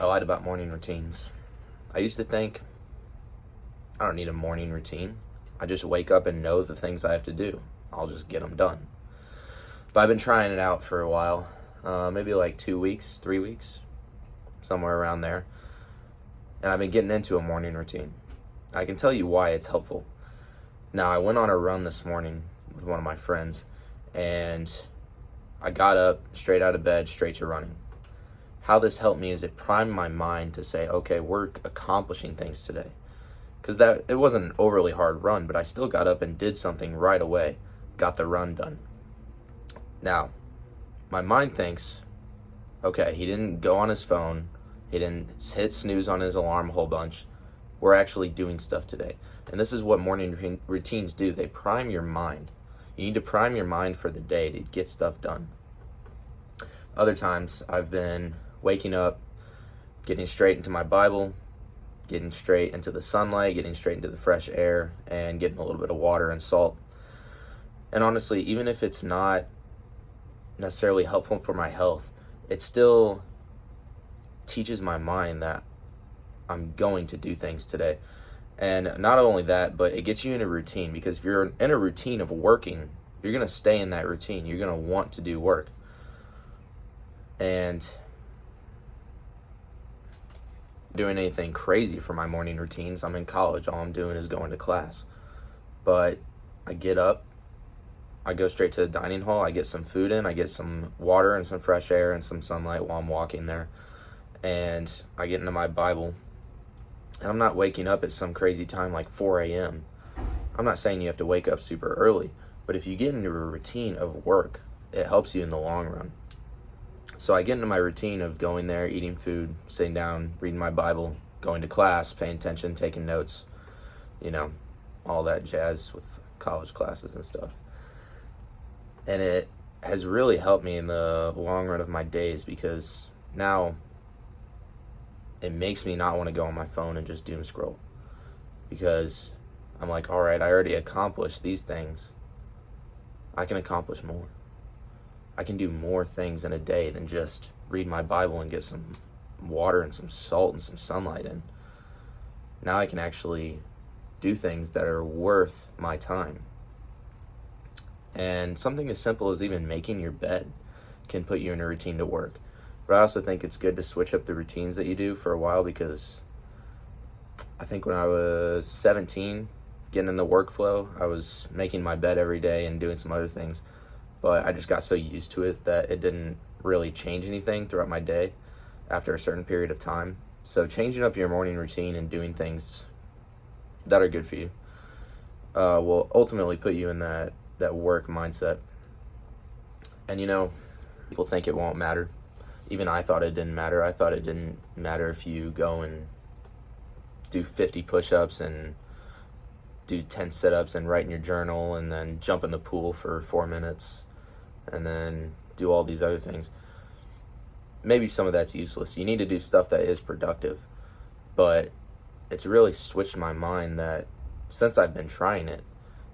I lied about morning routines. I used to think I don't need a morning routine. I just wake up and know the things I have to do. I'll just get them done. But I've been trying it out for a while, maybe like 2 weeks, 3 weeks, somewhere around there. And I've been getting into a morning routine. I can tell you why it's helpful. Now, I went on a run this morning with one of my friends, and I got up, straight out of bed, straight to running. How this helped me is it primed my mind to say, okay, we're accomplishing things today. Because it wasn't an overly hard run, but I still got up and did something right away, got the run done. Now, my mind thinks, okay, he didn't go on his phone, he didn't hit snooze on his alarm a whole bunch. We're actually doing stuff today. And this is what morning routines do. They prime your mind. You need to prime your mind for the day to get stuff done. Other times, I've been waking up, getting straight into my Bible, getting straight into the sunlight, getting straight into the fresh air, and getting a little bit of water and salt. And honestly, even if it's not necessarily helpful for my health, it still teaches my mind that I'm going to do things today. And not only that, but it gets you in a routine, because if you're in a routine of working, you're going to stay in that routine. You're going to want to do work. And doing anything crazy for my morning routines. I'm in college. All I'm doing is going to class. But I get up, I go straight to the dining hall, I get some food in, I get some water and some fresh air and some sunlight while I'm walking there. And I get into my Bible. And I'm not waking up at some crazy time like 4 a.m. I'm not saying you have to wake up super early, but if you get into a routine of work, it helps you in the long run. So I get into my routine of going there, eating food, sitting down, reading my Bible, going to class, paying attention, taking notes, all that jazz with college classes and stuff. And it has really helped me in the long run of my days, because now it makes me not want to go on my phone and just doom scroll, because I'm like, all right, I already accomplished these things. I can accomplish more. I can do more things in a day than just read my Bible and get some water and some salt and some sunlight in. Now I can actually do things that are worth my time. And something as simple as even making your bed can put you in a routine to work. But I also think it's good to switch up the routines that you do for a while, because I think when I was 17, getting in the workflow, I was making my bed every day and doing some other things. But I just got so used to it that it didn't really change anything throughout my day after a certain period of time. So changing up your morning routine and doing things that are good for you will ultimately put you in that work mindset. And people think it won't matter. Even I thought it didn't matter. I thought it didn't matter if you go and do 50 push-ups and do 10 sit-ups and write in your journal and then jump in the pool for 4 minutes and then do all these other things. Maybe some of that's useless. You need to do stuff that is productive. But it's really switched my mind that since I've been trying it,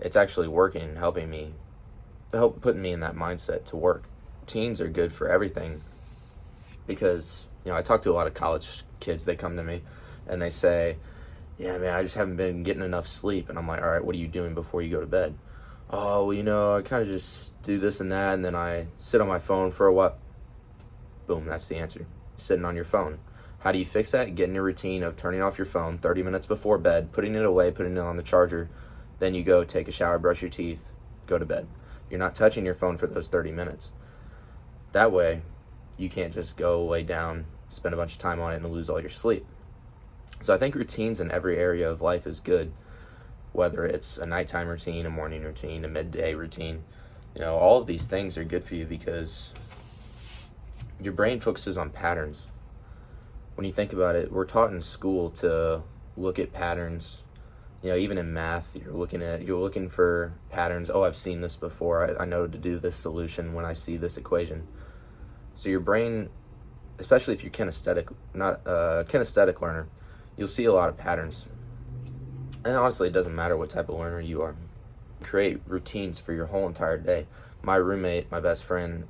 it's actually working and putting me in that mindset to work. Routines are good for everything, because I talk to a lot of college kids. They come to me and they say, yeah, man, I just haven't been getting enough sleep. And I'm like, all right, what are you doing before you go to bed? Oh, well, I kind of just do this and that, and then I sit on my phone for a while. Boom, that's the answer. Sitting on your phone. How do you fix that? Get in a routine of turning off your phone 30 minutes before bed, putting it away, putting it on the charger. Then you go take a shower, brush your teeth, go to bed. You're not touching your phone for those 30 minutes. That way, you can't just go lay down, spend a bunch of time on it, and lose all your sleep. So I think routines in every area of life is good, whether it's a nighttime routine, a morning routine, a midday routine. All of these things are good for you, because your brain focuses on patterns. When you think about it, we're taught in school to look at patterns. Even in math, you're looking for patterns. Oh, I've seen this before. I know to do this solution when I see this equation. So your brain, especially if you're not a kinesthetic learner, you'll see a lot of patterns. And honestly, it doesn't matter what type of learner you are. Create routines for your whole entire day. My roommate, my best friend,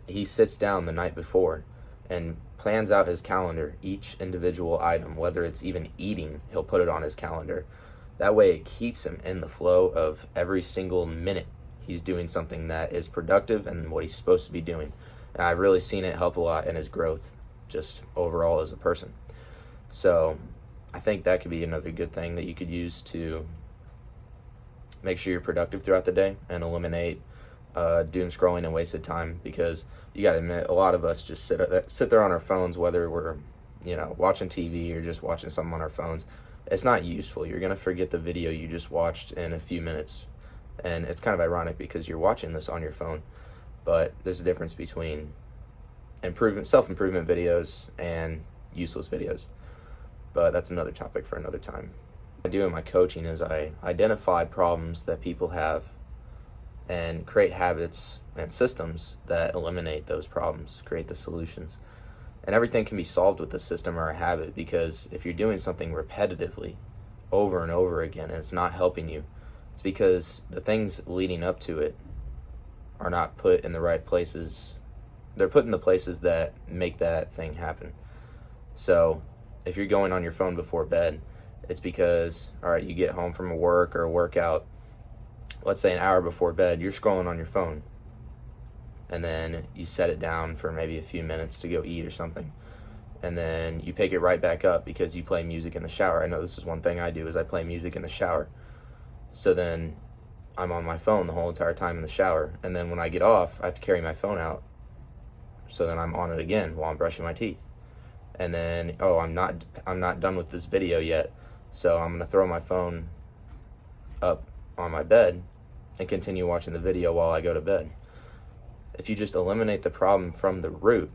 he sits down the night before and plans out his calendar, each individual item, whether it's even eating, he'll put it on his calendar. That way it keeps him in the flow of every single minute he's doing something that is productive and what he's supposed to be doing. And I've really seen it help a lot in his growth, just overall as a person. So I think that could be another good thing that you could use to make sure you're productive throughout the day and eliminate doom scrolling and wasted time, because you got to admit, a lot of us just sit there on our phones, whether we're watching TV or just watching something on our phones. It's not useful. You're going to forget the video you just watched in a few minutes. And it's kind of ironic because you're watching this on your phone, but there's a difference between self-improvement videos and useless videos. But that's another topic for another time. What I do in my coaching is I identify problems that people have and create habits and systems that eliminate those problems, create the solutions. And everything can be solved with a system or a habit, because if you're doing something repetitively over and over again and it's not helping you, it's because the things leading up to it are not put in the right places. They're put in the places that make that thing happen. So if you're going on your phone before bed, it's because, all right, you get home from a work or a workout, let's say an hour before bed, you're scrolling on your phone. And then you set it down for maybe a few minutes to go eat or something. And then you pick it right back up because you play music in the shower. I know this is one thing I do, is I play music in the shower. So then I'm on my phone the whole entire time in the shower. And then when I get off, I have to carry my phone out. So then I'm on it again while I'm brushing my teeth. And then, I'm not done with this video yet. So I'm going to throw my phone up on my bed and continue watching the video while I go to bed. If you just eliminate the problem from the root,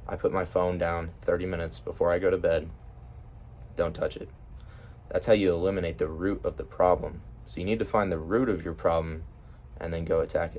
I put my phone down 30 minutes before I go to bed. Don't touch it. That's how you eliminate the root of the problem. So you need to find the root of your problem and then go attack it.